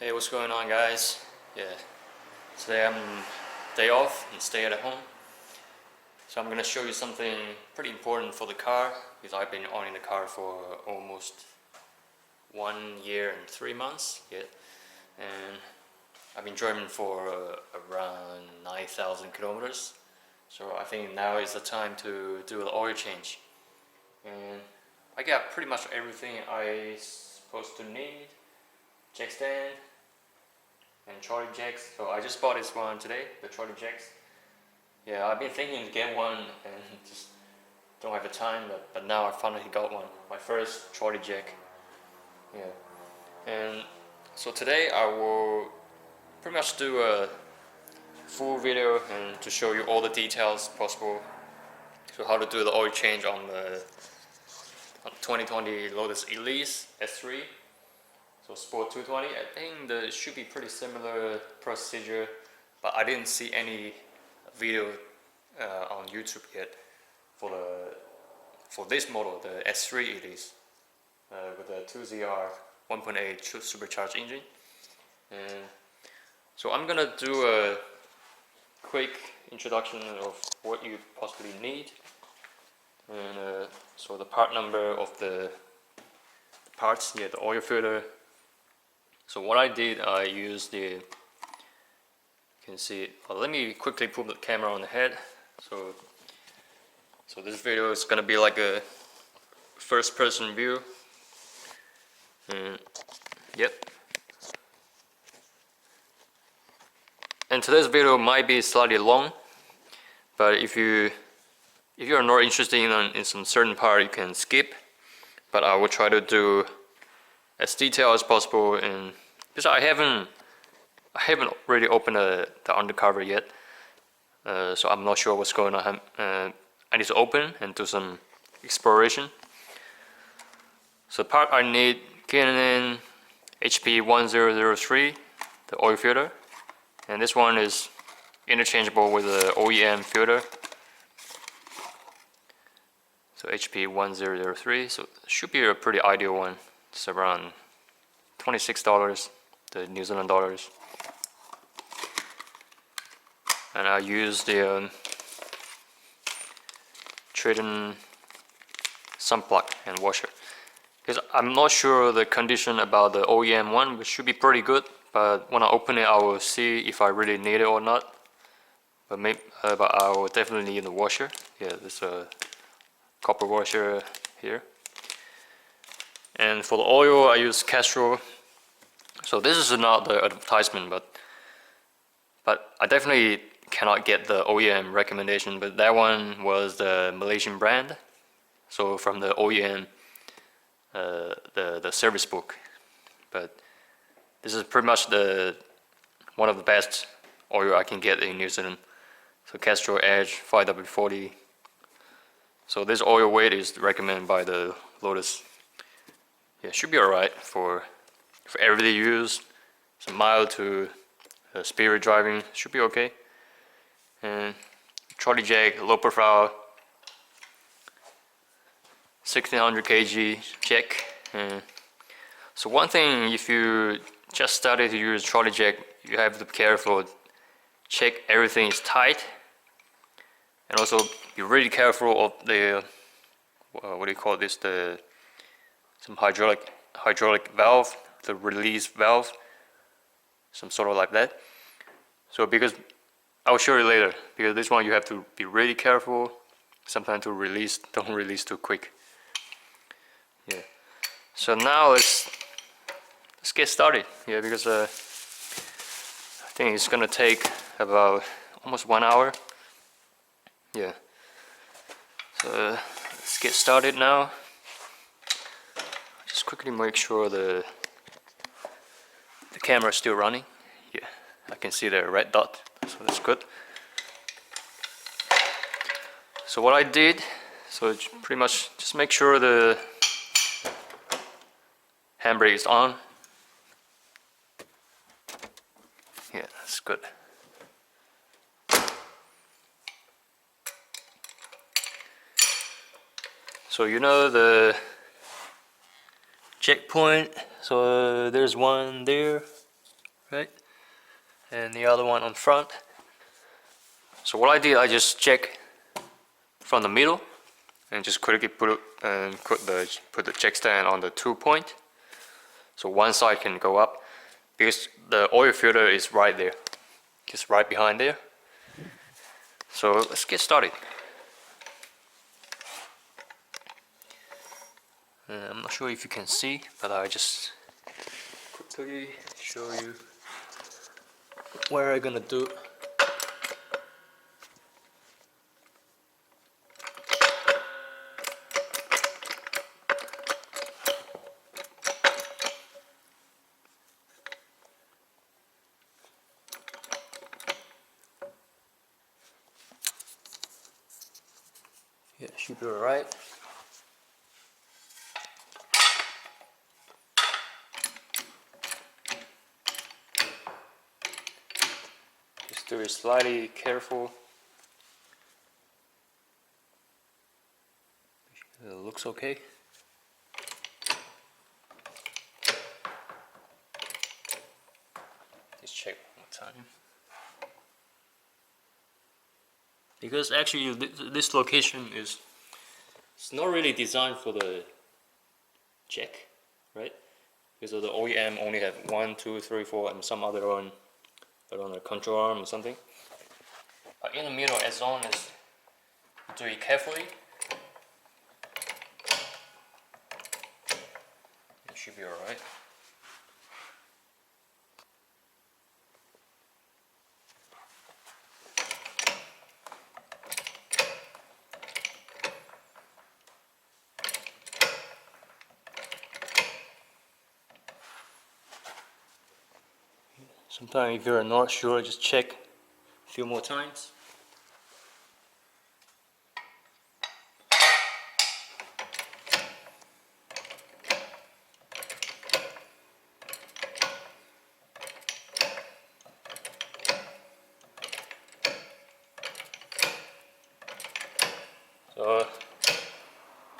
Hey, what's going on, guys? Yeah, today I'm day off and stay at home. So I'm gonna show you something pretty important for the car because I've been owning the car for almost 1 year and 3 months. Yeah, and I've been driving for around 9,000 kilometers. So I think now is the time to do the oil change. And I got pretty much everything I supposed to need. Jack stand and Charlie jacks. So I just bought this one today, the Charlie jacks. Yeah, I've been thinking to get one and just don't have the time, but now I finally got one. My first Charlie jack. Yeah. And so today I will pretty much do a full video and to show you all the details possible. So how to do the oil change on the 2020 Lotus Elise S3. So Sport 220, I think there should be pretty similar procedure, but I didn't see any video on YouTube yet for this model, the S3 Elise, with the 2ZR 1.8 supercharged engine. And so I'm gonna do a quick introduction of what you possibly need, and so the part number of the parts, the oil filter. So what I did, I used you can see it. Well, let me quickly put the camera on the head. So this video is gonna be like a first-person view. And yep. And today's video might be slightly long, but if you're not interested in some certain part, you can skip. But I will try to do as detailed as possible, and because I haven't really opened the undercover yet, so I'm not sure what's going on. I need to open and do some exploration. So the part I need, Canon HP1003, the oil filter, and this one is interchangeable with the OEM filter. So HP1003, so it should be a pretty ideal one. It's around $26, the New Zealand dollars. And I use the trade-in sun plug and washer. Because I'm not sure the condition about the OEM one, but should be pretty good. But when I open it, I will see if I really need it or not. But I will definitely need the washer. Yeah, there's a copper washer here. And for the oil, I use Castrol. So this is not the advertisement, but I definitely cannot get the OEM recommendation. But that one was the Malaysian brand. So from the OEM, the service book. But this is pretty much one of the best oil I can get in New Zealand. So Castrol Edge 5W40. So this oil weight is recommended by the Lotus. Yeah, should be alright for everyday use. Some mild to speed driving, should be okay. And Charlie jack, low profile, 1600 kg jack. And so one thing, if you just started to use Charlie jack, you have to be careful. Check everything is tight, and also be really careful of the what do you call this? Some hydraulic valve, the release valve, some sort of like that. So because I'll show you later, because this one you have to be really careful. Sometimes to release, don't release too quick. Yeah. So now let's get started. Yeah, because I think it's gonna take about almost 1 hour. Yeah. So let's get started now. Just quickly make sure the camera is still running. Yeah, I can see the red dot, so that's good. So what I did, so pretty much just make sure the handbrake is on. Yeah, that's good. So you know the checkpoint, so there's one there, right? And the other one on front. So what I did, I just check from the middle and just quickly put the check stand on the 2-point. So one side can go up because the oil filter is right there, just right behind there. So let's get started. I'm not sure if you can see, but I just quickly show you what I'm gonna do. Yeah, should be alright. Just do it slightly careful. It looks okay. Let's check one more time. Because actually this location is, it's not really designed for the jack, right? Because the OEM only have 1, 2, 3, 4 and some other one on the control arm or something. But in the middle, as long as you do it carefully, it should be alright. Sometimes if you're not sure, just check a few more times.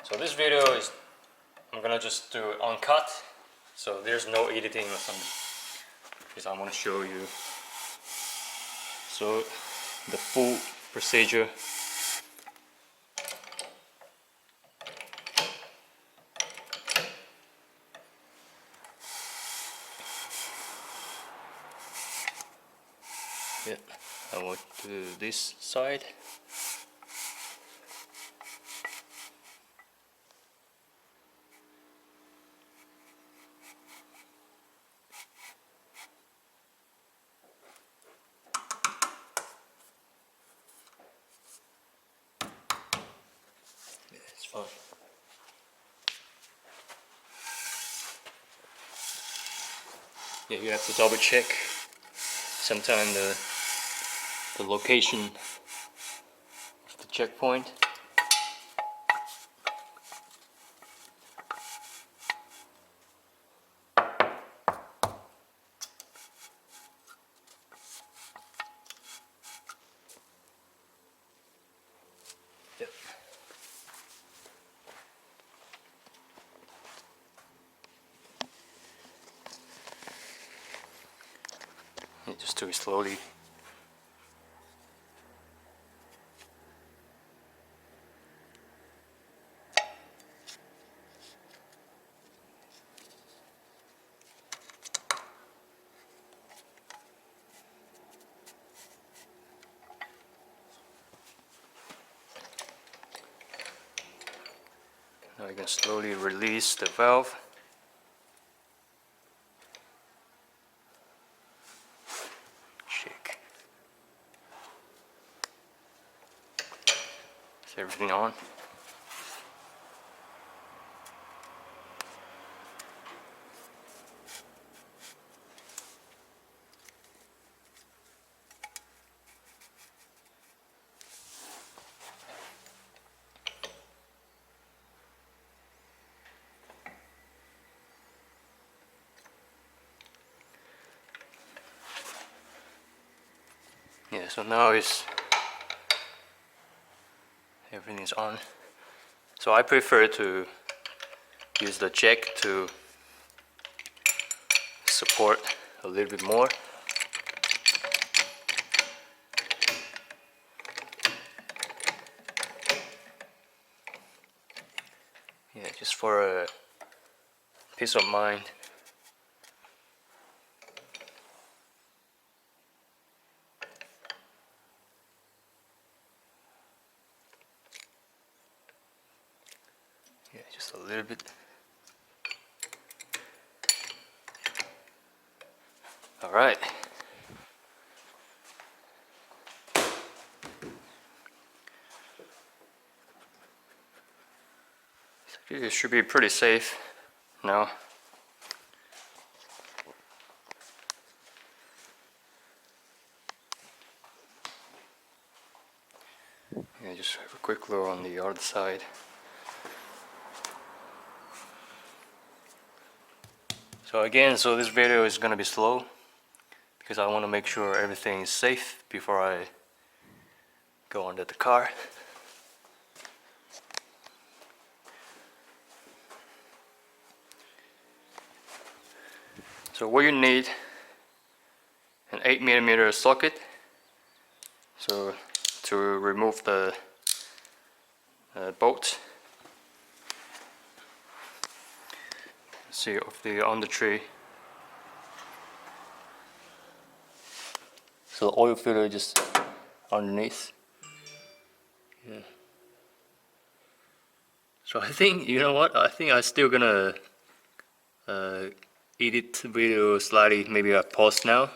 So this video is, I'm gonna just do it uncut, so there's no editing or something, because I want to show you so the full procedure. Yeah, I want to do this side. Yeah, it's fine. Yeah, you have to double check. Sometimes the location of the checkpoint. Yep. Yeah, just do it slowly. Now you can slowly release the valve. Check. Is everything on? Yeah, so now everything's on. So I prefer to use the jack to support a little bit more. Yeah, just for a peace of mind. Yeah, just a little bit. All right. It should be pretty safe now. Yeah, just have a quick look on the other side. So again, this video is gonna be slow because I want to make sure everything is safe before I go under the car. So what you need, an 8mm socket, so to remove the bolt. See of the on the tree. So the oil filter just underneath. Yeah. So I think, you know what, I think I'm still gonna edit the video slightly. Maybe I pause now.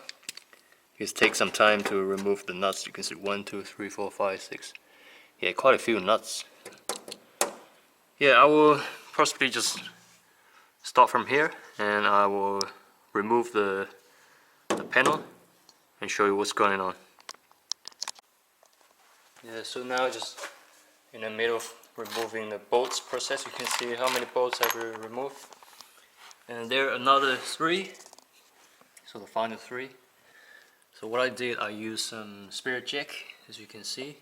Just take some time to remove the nuts. You can see 1, 2, 3, 4, 5, 6. Yeah, quite a few nuts. Yeah, I will possibly just start from here and I will remove the panel and show you what's going on. Yeah, so now just in the middle of removing the bolts process, you can see how many bolts I've removed. And there are another 3, so the final 3. So what I did, I used some spirit jack, as you can see,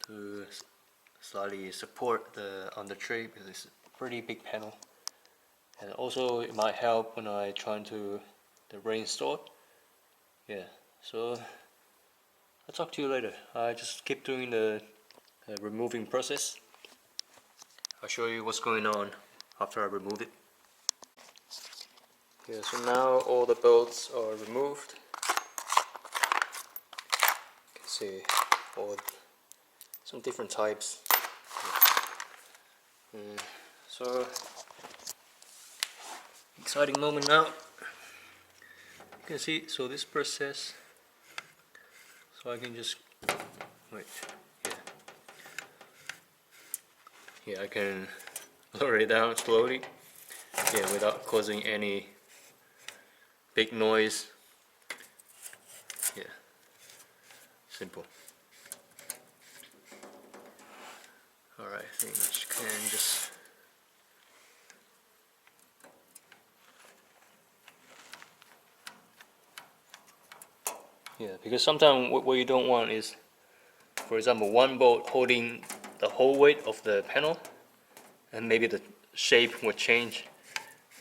to slightly support the on the tray because it's a pretty big panel. And also it might help when I try to reinstall. Yeah, so I'll talk to you later. I just keep doing the removing process. I'll show you what's going on after I remove it. Yeah, so now all the bolts are removed. You can see some different types. So exciting moment now. You can see, so this process, so I can just wait. Yeah, I can lower it down slowly. Yeah, without causing any big noise. Yeah, simple. Alright, I think you can just because sometimes what you don't want is, for example, one bolt holding the whole weight of the panel, and maybe the shape will change.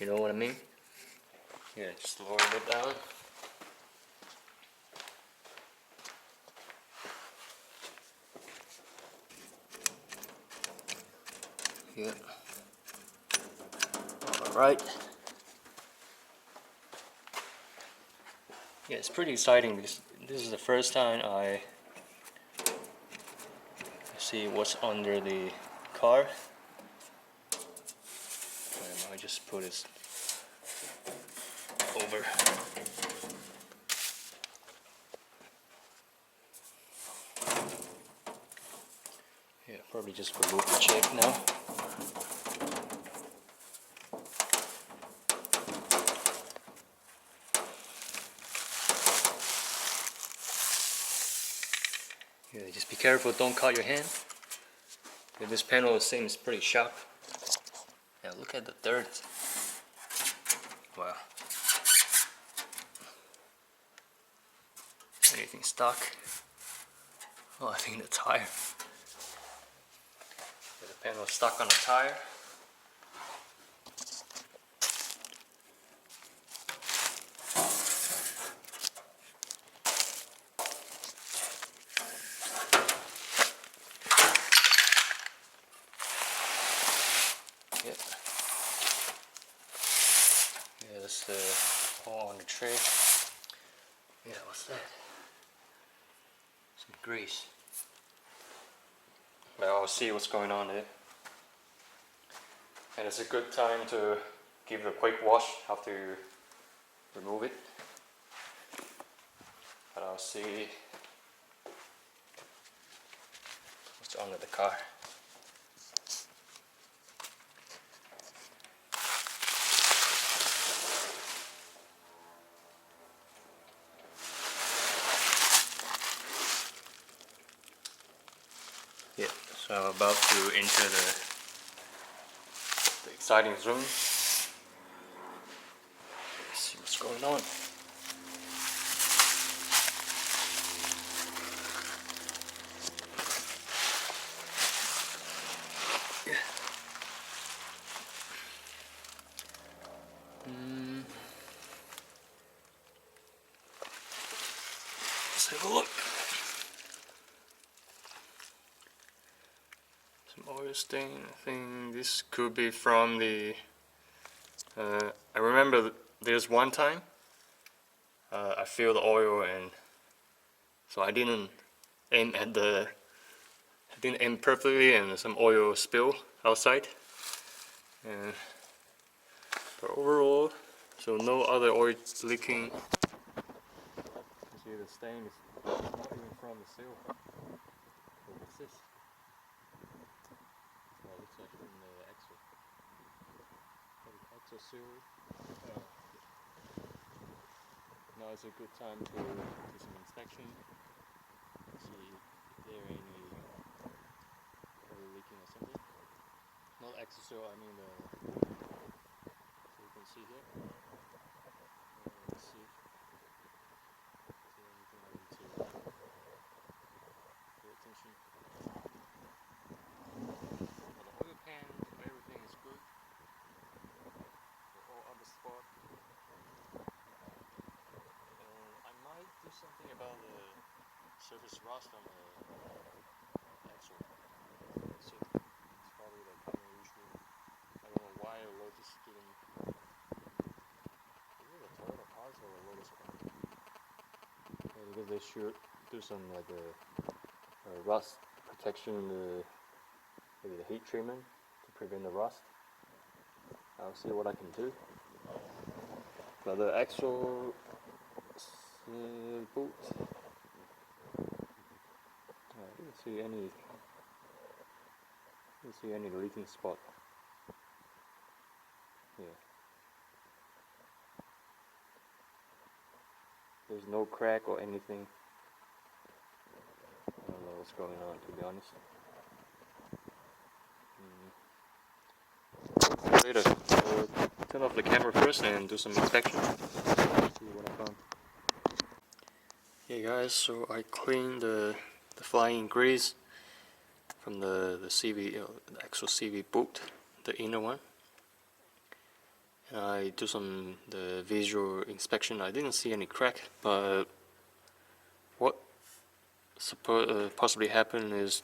You know what I mean? Yeah, just lower it down. Yeah. Alright. Yeah, it's pretty exciting because this is the first time I see what's under the car. And I just put it over. Yeah, probably just remove the check now. Yeah, just be careful, don't cut your hand. Yeah, this panel seems pretty sharp. Yeah, look at the dirt. Wow. Anything stuck? Oh, I think the tire. Yeah, the panel is stuck on the tire. on the tray. Yeah, what's that? Some grease. But I'll see what's going on there. And it's a good time to give it a quick wash after you remove it. But I'll see what's under the car. Yeah, so I'm about to enter the exciting room. Let's see what's going on. Yeah. Let's have a look. Oil stain. I think this could be from the I remember there's one time I filled the oil, and so I didn't aim perfectly, and some oil spill outside, and but overall, so no other oil leaking. You see the stain is not even from the seal. What's this? Well, it looks like from the axle. Axle seal. Now is a good time to do some inspection. See if there are any oil leaking or something. Not axle seal, I mean the. So you can see here. Let's see. Is there anything I need to pay attention? The oil pan, everything is good. They're all on the spot. I might do something about the surface rust on the axle. That's it. It's probably the common issue. I don't know why Lotus didn't. Is it a Toyota parts or a Lotus part? Yeah, because they should do some like a rust protection in maybe the heat treatment to prevent the rust. I'll see what I can do. But the actual boot, I didn't see any leaking spot. Yeah, there's no crack or anything. I don't know what's going on, to be honest. Later, I'll turn off the camera first and do some inspection. See what I found. Hey guys, so I cleaned the flying grease from the CV, the actual CV boot, the inner one. And I do the visual inspection. I didn't see any crack, but what possibly happened is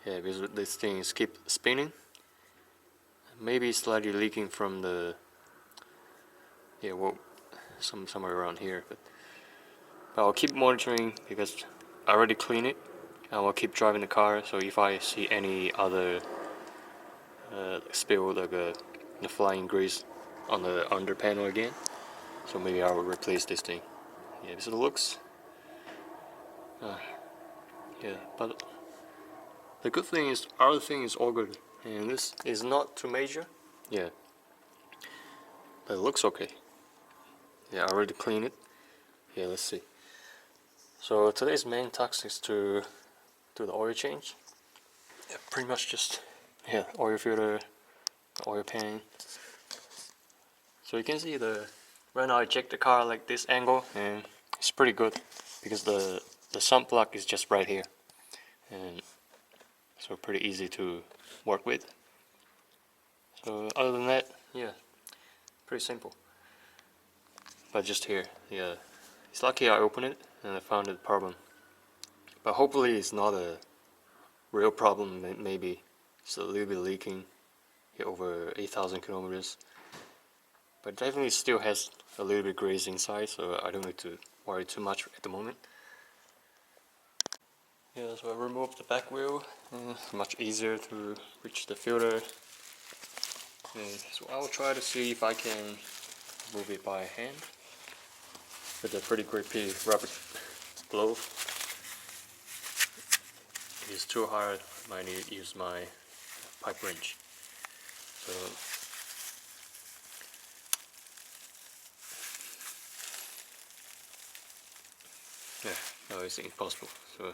because this thing keep spinning. Maybe slightly leaking from the somewhere around here, but I'll keep monitoring because I already cleaned it. I will keep driving the car, so if I see any other spill, like the flying grease on the under panel again, so maybe I will replace this thing. Yeah, so it looks yeah, but the good thing is our thing is all good, and this is not too major. Yeah, but it looks okay. Yeah, I already cleaned it. Yeah, let's see. So today's main task is to do the oil change. Yeah, pretty much just oil filter, oil pan. So you can see right now I checked the car like this angle, and it's pretty good because the sump plug is just right here, and so pretty easy to work with. So other than that, yeah, pretty simple. But just here, yeah, it's lucky I opened it and I found the problem. But hopefully it's not a real problem. Maybe it's a little bit leaking over 8,000 kilometers. but definitely still has a little bit grease inside, so I don't need to worry too much at the moment. Yeah, so I removed the back wheel. It's much easier to reach the filter. So I'll try to see if I can move it by hand with a pretty grippy rubber glove. If it's too hard, I might need to use my pipe wrench. So yeah, no, it's impossible. So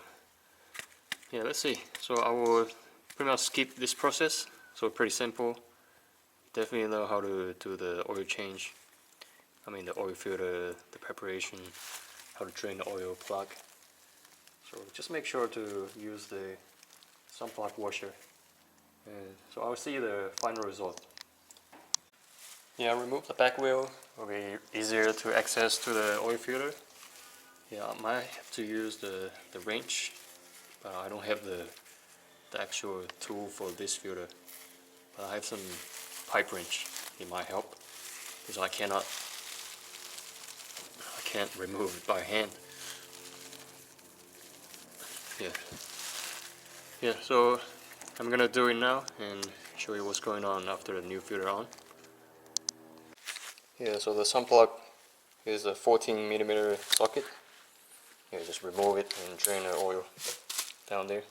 yeah, let's see. So I will pretty much skip this process. So pretty simple. Definitely know how to do the oil change. I mean the oil filter, the preparation, how to drain the oil plug. So just make sure to use the sun plug washer. So I'll see the final result. Yeah, remove the back wheel. Will be easier to access to the oil filter. Yeah, I might have to use the wrench, but I don't have the actual tool for this filter. But I have some pipe wrench. It might help because I can't remove it by hand. Yeah. So I'm gonna do it now and show you what's going on after the new filter on. Yeah, so the sun plug is a 14mm socket. Yeah, just remove it and drain the oil down there.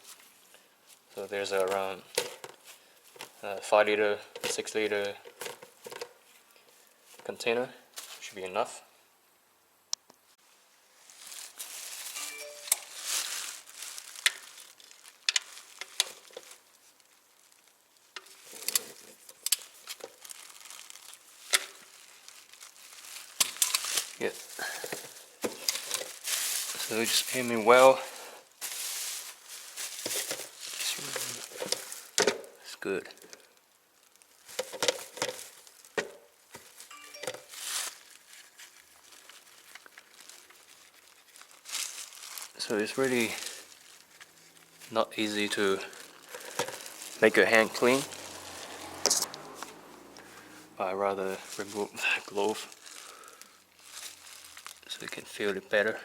So there's around 5 liter, 6 liter container. Should be enough. Yeah. So just aim it well. It's good. So it's really not easy to make your hand clean. I rather remove the glove so you can feel it better.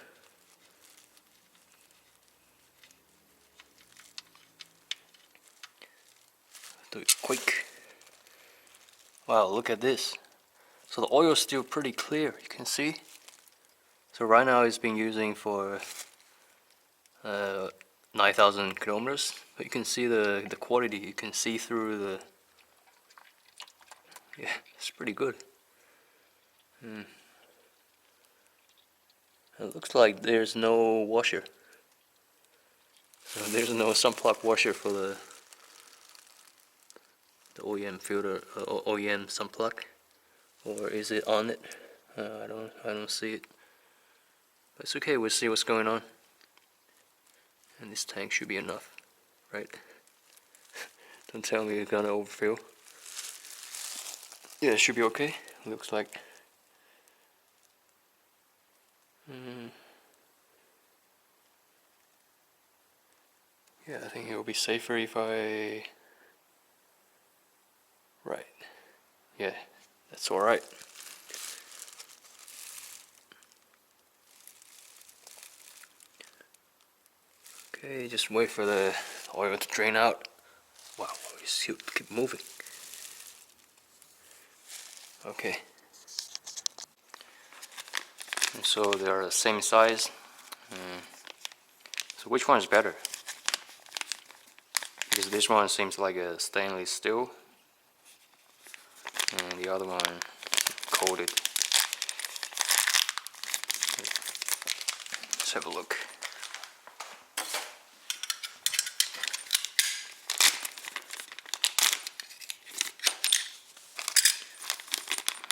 Do it quick. Wow, look at this. So the oil is still pretty clear, you can see. So right now it's been using for 9,000 kilometers, but you can see the quality. You can see through the. Yeah, it's pretty good. It looks like there's no washer. So there's no sun plug washer for the OEM filter, OEM sun plug, or is it on it? I don't see it. But it's okay. We'll see what's going on. And this tank should be enough, right? Don't tell me you're gonna overfill. Yeah, it should be okay. Looks like. Yeah, I think it will be safer if I. Right. Yeah, that's alright. Okay, just wait for the oil to drain out. Wow, you see it keep moving. Okay. And so they are the same size. So which one is better? Because this one seems like a stainless steel, and the other one coated. Let's have a look.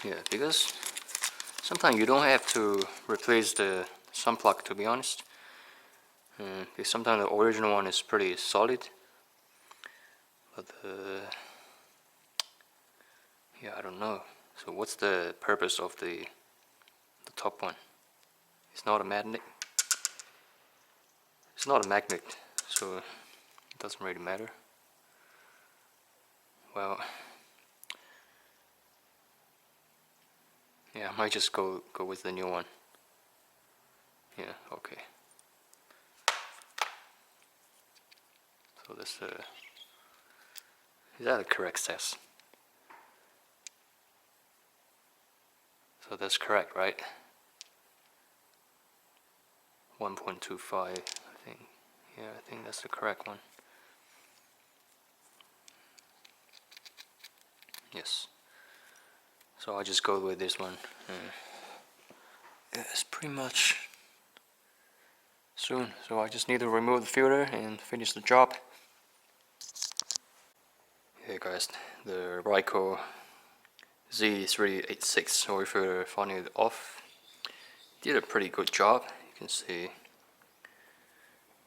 Yeah, because sometimes you don't have to replace the sun plug, to be honest. Because sometimes the original one is pretty solid, but yeah, I don't know. So what's the purpose of the top one? It's not a magnet. It's not a magnet, so it doesn't really matter. Well, Yeah, I might just go with the new one. Yeah, okay. So this is that a correct test? So that's correct, right? 1.25, I think. Yeah, I think that's the correct one. Yes. So I just go with this one. Yeah, it's pretty much soon. So I just need to remove the filter and finish the job. Hey guys, the Ryko Z386 oil filter finally off. Did a pretty good job, you can see.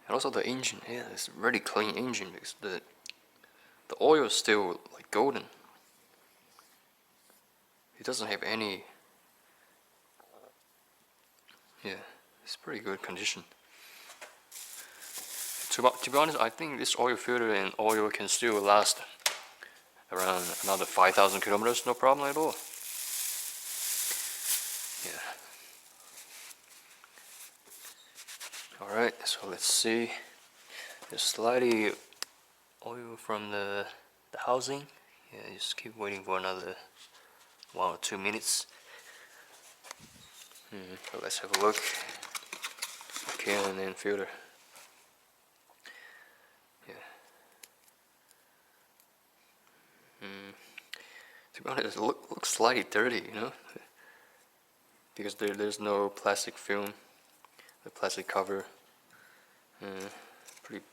And also the engine, yeah, it's a really clean engine because the oil is still like golden. It doesn't have any. Yeah, it's pretty good condition. To be honest, I think this oil filter and oil can still last around another 5,000 kilometers, no problem at all. Yeah. Alright, so let's see. There's slightly oil from the housing. Yeah, just keep waiting for another 1 or 2 minutes. So let's have a look. Okay, and then filter. Yeah. To be honest, it looks slightly dirty, you know, because there's no plastic film, the plastic cover. Pretty,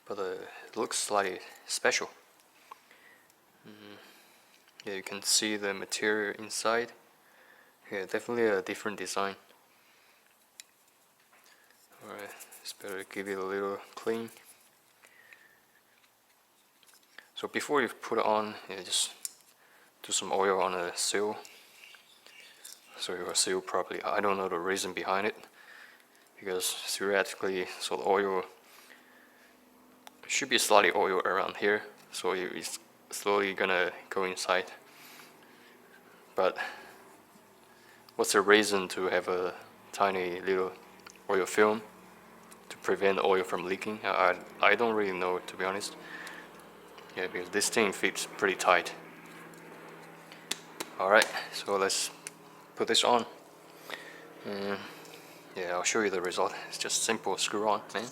but it looks slightly special. Yeah, you can see the material inside. Yeah, definitely a different design. Alright, just better give it a little clean. So before you put it on, yeah, just do some oil on a seal. So you will seal properly. I don't know the reason behind it, because theoretically, so the oil should be slightly oil around here, so it's slowly gonna go inside. But what's the reason to have a tiny little oil film to prevent oil from leaking? I don't really know, to be honest. Yeah, because this thing fits pretty tight. Alright, so let's put this on. And yeah, I'll show you the result. It's just simple screw on, man.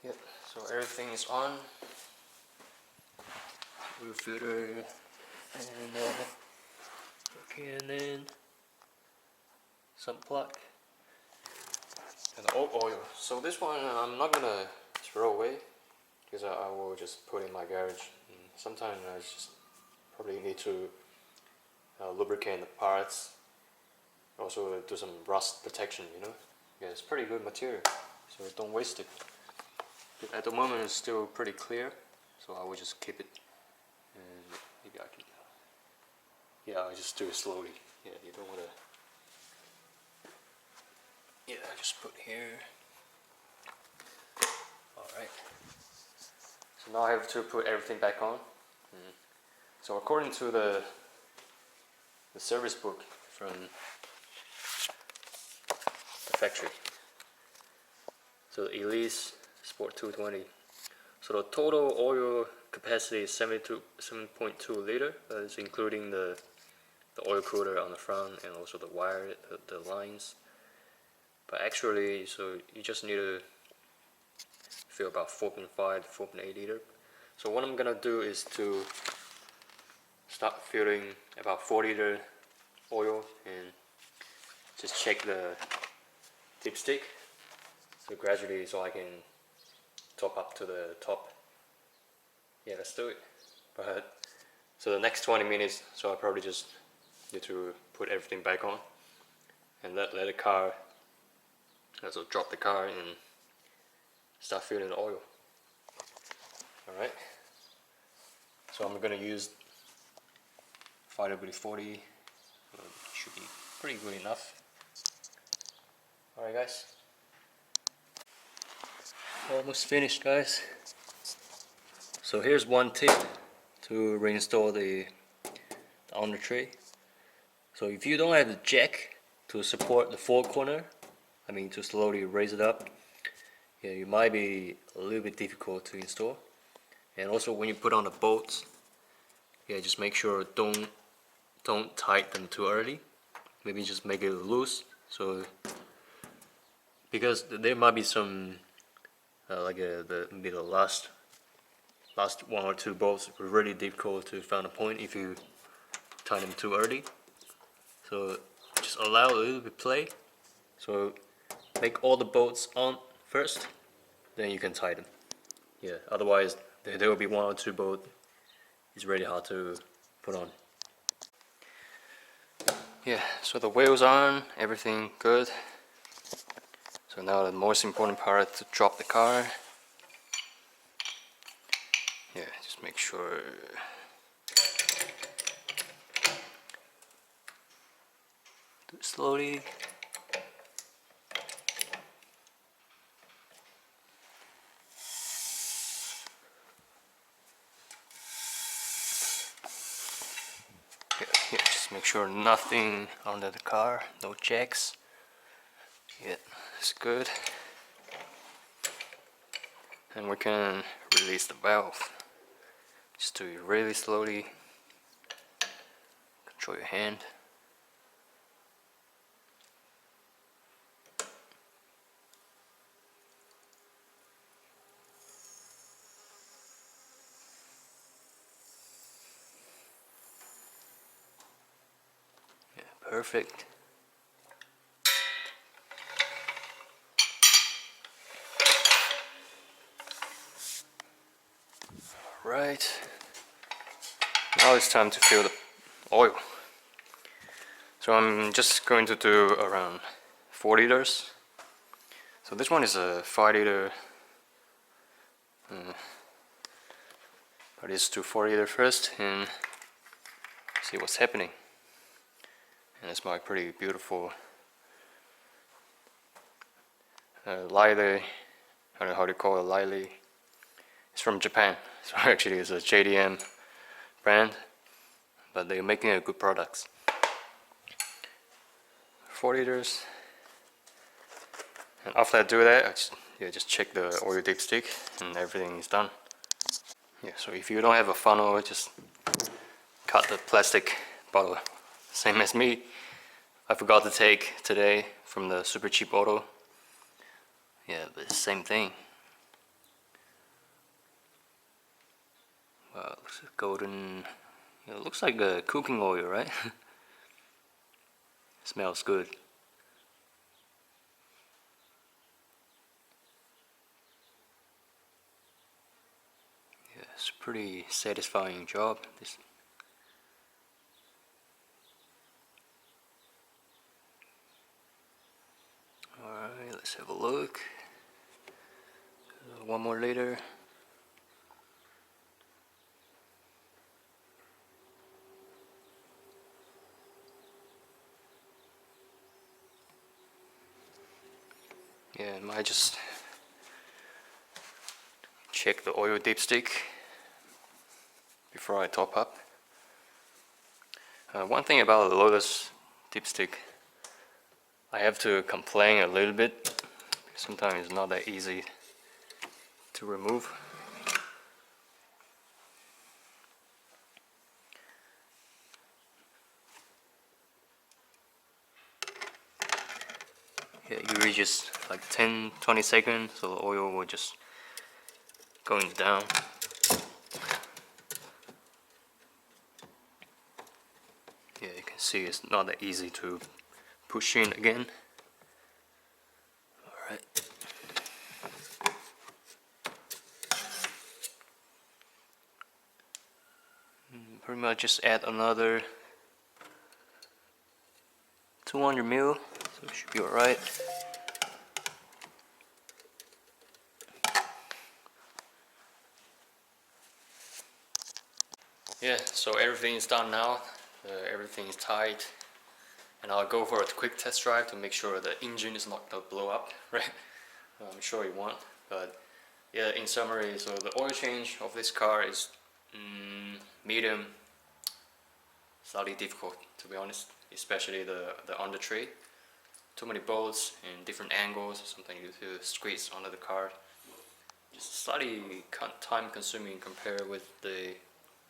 Yep, so everything is on. Oil filter and okay, and then some plug and oil. So this one I'm not gonna throw away, because I will just put in my garage. And sometimes I just probably need to lubricate the parts, also do some rust protection, you know. Yeah, it's pretty good material, so don't waste it. But at the moment it's still pretty clear, so I will just keep it. And maybe I can, yeah, I just do it slowly. Yeah, you don't want to. Yeah, I just put here. Alright. So now I have to put everything back on. So according to the service book from the factory, so the Elise Sport 220. So the total oil capacity is 7.2 liter. That is including the oil cooler on the front and also the wire, the lines. But actually, so you just need to fill about 4.5 to 4.8 liter. So what I'm gonna do is to start filling about 4 liter oil and just check the dipstick. So gradually, so I can top up to the top. Yeah, let's do it. But so the next 20 minutes, so I probably just need to put everything back on and let the car, so drop the car and start filling the oil. Alright, so I'm gonna use 5W40, should be pretty good enough. Alright guys, almost finished guys. So here's one tip to reinstall the on the tray. So if you don't have the jack to support the four corner, I mean to slowly raise it up, yeah, it might be a little bit difficult to install. And also when you put on the bolts, yeah, just make sure don't tighten them too early. Maybe just make it loose, so because there might be some maybe the last one or two bolts were really difficult to find a point if you tighten them too early. So just allow a little bit play. So make all the bolts on first, then you can tighten. Yeah, otherwise there will be one or two bolts. It's really hard to put on. Yeah, so the wheels on, everything good. So now the most important part is to drop the car. Yeah, just make sure. Do it slowly. Yeah, just make sure nothing under the car, no jacks. Yeah, it's good. And we can release the valve. Just do it really slowly. Control your hand. Yeah, perfect. Right. Now it's time to fill the oil. So I'm just going to do around 4 liters. So this one is a 5 liter. But let's do 4 liter first and see what's happening. And it's my pretty beautiful Lily. I don't know how to call it, Lily. It's from Japan. So actually it's a JDM brand, but they're making a good products. 4 liters. And after I do that, I just check the oil dipstick and everything is done. Yeah, so if you don't have a funnel, just cut the plastic bottle. Same as me. I forgot to take today from the super cheap auto. Yeah, but it's the same thing. Wow, it looks golden. Yeah, it looks like a cooking oil, right? Smells good. Yeah, it's a pretty satisfying job. Alright, let's have a look. One more liter. Yeah, I might just check the oil dipstick before I top up. One thing about the Lotus dipstick, I have to complain a little bit. Sometimes it's not that easy to remove. Yeah, usually just like 10-20 seconds, so the oil will just going down. Yeah, you can see it's not that easy to push in again. Alright. Pretty much just add another 200 ml, so it should be alright. Yeah, so everything is done now. Everything is tight, and I'll go for a quick test drive to make sure the engine is not going to blow up, right? I'm sure it won't, but yeah, in summary, so the oil change of this car is medium slightly difficult, to be honest, especially the under tray. Too many bolts in different angles, something you have to squeeze under the car. Just slightly time consuming compared with the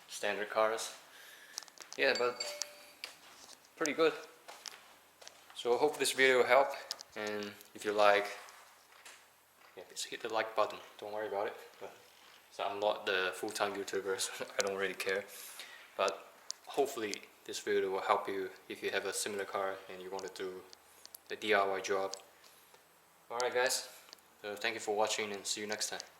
standard cars. Yeah, but pretty good. So I hope this video will help, and if you like, yeah, just hit the like button, don't worry about it. But, so I'm not the full-time YouTuber, so I don't really care. But hopefully this video will help you if you have a similar car and you want to do the DIY job. Alright guys, so thank you for watching and see you next time.